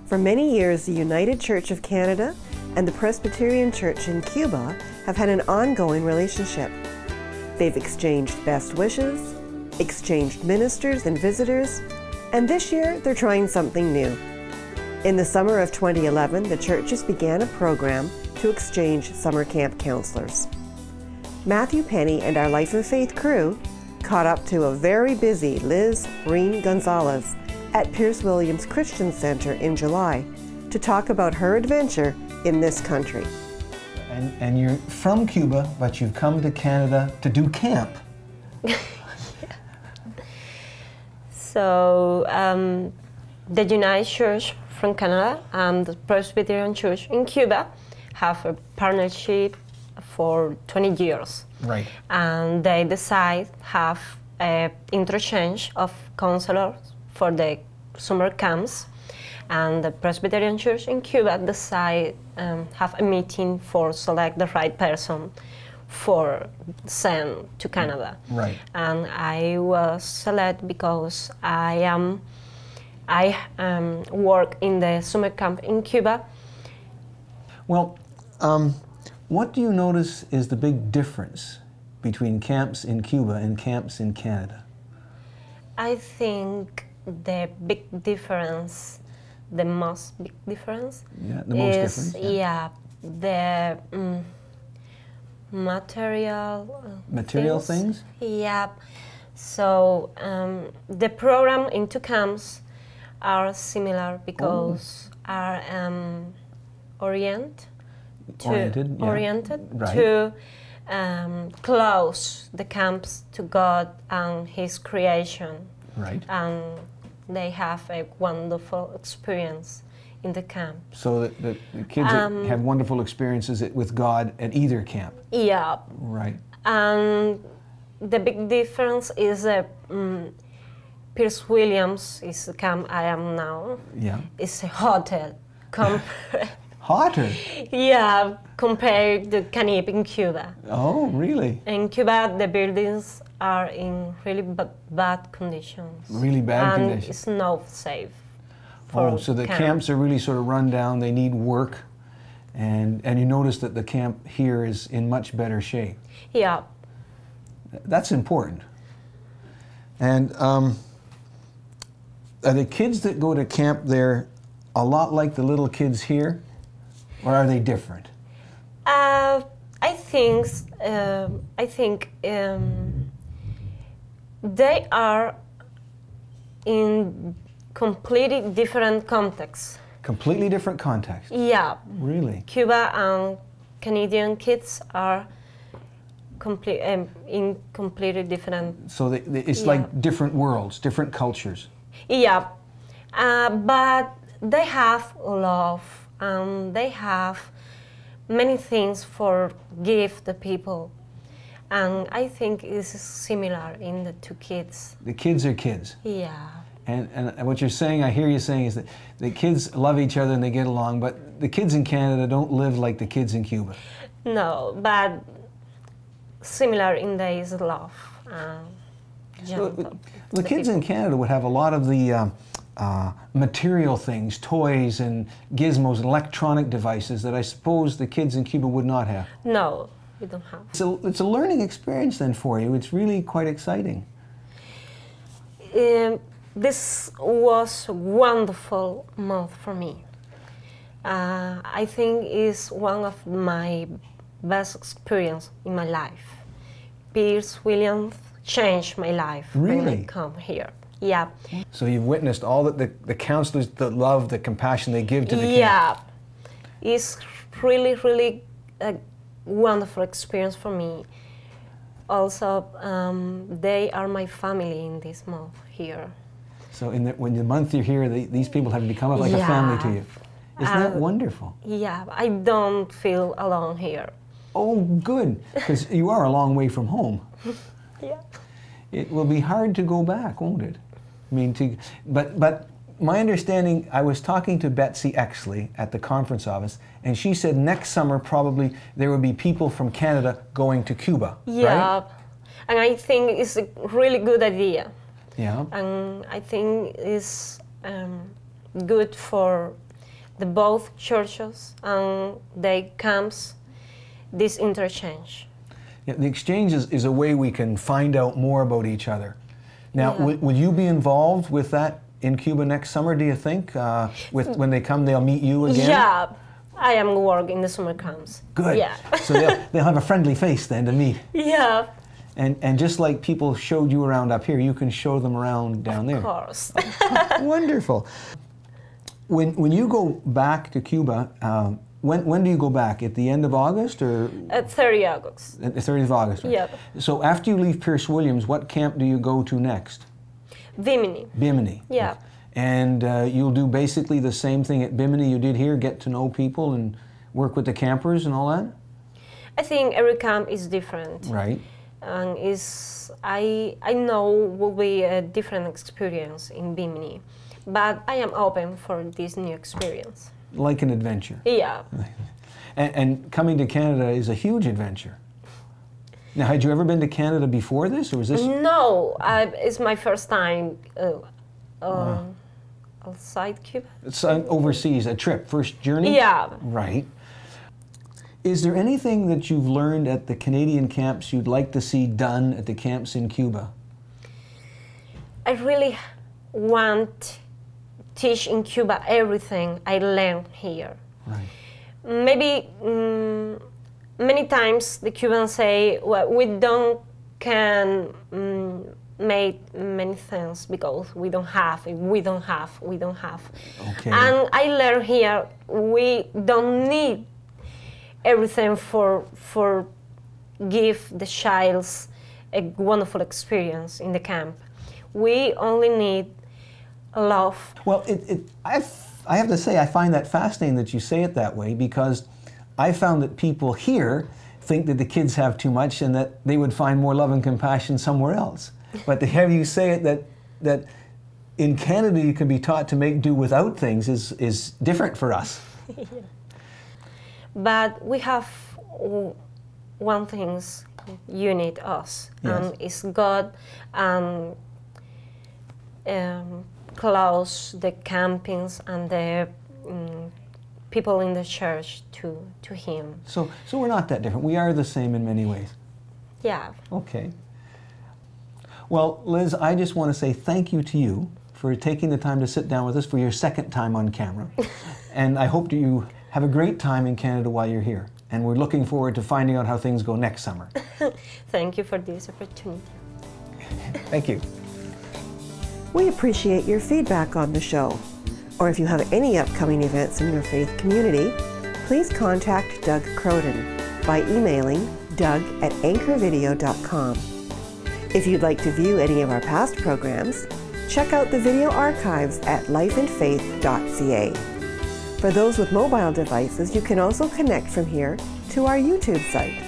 For many years, the United Church of Canada and the Presbyterian Church in Cuba have had an ongoing relationship. They've exchanged best wishes, exchanged ministers and visitors, and this year they're trying something new. In the summer of 2011, the churches began a program to exchange summer camp counselors. Matthew Penny and our Life and Faith crew caught up to a very busy Liz Brene Gonzalez at Pearce Williams Christian Centre in July to talk about her adventure in this country. And you're from Cuba, but you've come to Canada to do camp. So the United Church from Canada and the Presbyterian Church in Cuba have a partnership for 20 years. Right. And they decide have an interchange of counselors for the summer camps, and the Presbyterian Church in Cuba decide have a meeting for select the right person for send to Canada. Right. And I was selected because I work in the summer camp in Cuba. Well, what do you notice is the big difference between camps in Cuba and camps in Canada? I think the big difference, the most big difference, The most is difference? yeah, the material things? Yeah. So the program in two camps are similar because are oriented Right. to close the camps to God and His creation. Right. And they have a wonderful experience in the camp. So the kids have wonderful experiences with God at either camp. Yeah. Right. And the big difference is Pearce Williams is the camp I am now. Yeah. It's a hotel. Hotter? Yeah, compared to Canib in Cuba. Oh, really? In Cuba, the buildings are in really bad conditions. Really bad conditions? And it's not safe. For so the camps are really sort of run down, they need work, and you notice that the camp here is in much better shape. Yeah. That's important. And are the kids that go to camp there a lot like the little kids here, or are they different? I think they are in completely different contexts. Completely different context? Yeah. Really? Cuba and Canadian kids are in completely different... So it's like different worlds, different cultures? Yeah. But they have love and they have many things for give the people. And I think it's similar in the two kids. The kids are kids? Yeah. And what you're saying, I hear you saying, is that the kids love each other and they get along, but the kids in Canada don't live like the kids in Cuba. No, but similar in their love. So the kids in Canada would have a lot of the material things, toys and gizmos and electronic devices that I suppose the kids in Cuba would not have. No, we don't have. So it's a learning experience then for you. It's really quite exciting. This was a wonderful month for me. I think it's one of my best experience in my life. Pearce Williams changed my life when I come here. Yeah. So you've witnessed all that the counselors, the love, the compassion they give to the kids. Yeah. It's really, really a wonderful experience for me. Also, they are my family in this month here. So when the month you're here, these people have become like a family to you. Isn't that wonderful? Yeah, I don't feel alone here. Oh, good, because you are a long way from home. Yeah. It will be hard to go back, won't it? I mean, but my understanding, I was talking to Betsy Exley at the conference office, and she said next summer probably there will be people from Canada going to Cuba, yeah. right? And I think it's a really good idea. Yeah. And I think it's good for the both churches and the camps, this interchange. Yeah, the exchange is a way we can find out more about each other. Now, Yeah. will you be involved with that in Cuba next summer, do you think? When they come, they'll meet you again? Yeah, I am working in the summer camps. Good. Yeah. So they'll have a friendly face then to meet. Yeah, And just like people showed you around up here, you can show them around down there. of course. Wonderful. When you go back to Cuba, when do you go back? At the end of August or? At 30 August. At the 30th of August, right? Yep. So after you leave Pearce Williams, what camp do you go to next? Bimini. Bimini. Yeah. And you'll do basically the same thing at Bimini you did here, get to know people and work with the campers and all that? I think every camp is different. Right. And I know will be a different experience in Bimini, but I am open for this new experience. Like an adventure. Yeah. And coming to Canada is a huge adventure. Now, had you ever been to Canada before this, or was this? No, it's my first time outside Cuba. It's overseas, a trip, first journey? Yeah. Right. Is there anything that you've learned at the Canadian camps you'd like to see done at the camps in Cuba? I really want to teach in Cuba everything I learned here. Right. Maybe many times the Cubans say, well, we don't can make many things because we don't have. Okay. And I learned here we don't need everything for give the child a wonderful experience in the camp. We only need love. Well, I have to say I find that fascinating that you say it that way, because I found that people here think that the kids have too much and that they would find more love and compassion somewhere else. But to have you say it that in Canada you can be taught to make do without things is different for us. Yeah. But we have one thing unite us, Yes. and it's God and close the campings and the people in the church to Him. So we're not that different. We are the same in many ways. Yeah. Okay. Well, Liz, I just want to say thank you to you for taking the time to sit down with us for your second time on camera. And I hope that you have a great time in Canada while you're here. And we're looking forward to finding out how things go next summer. Thank you for this opportunity. Thank you. We appreciate your feedback on the show. Or if you have any upcoming events in your faith community, please contact Doug Croden by emailing doug@anchorvideo.com. If you'd like to view any of our past programs, check out the video archives at lifeandfaith.ca. For those with mobile devices, you can also connect from here to our YouTube site.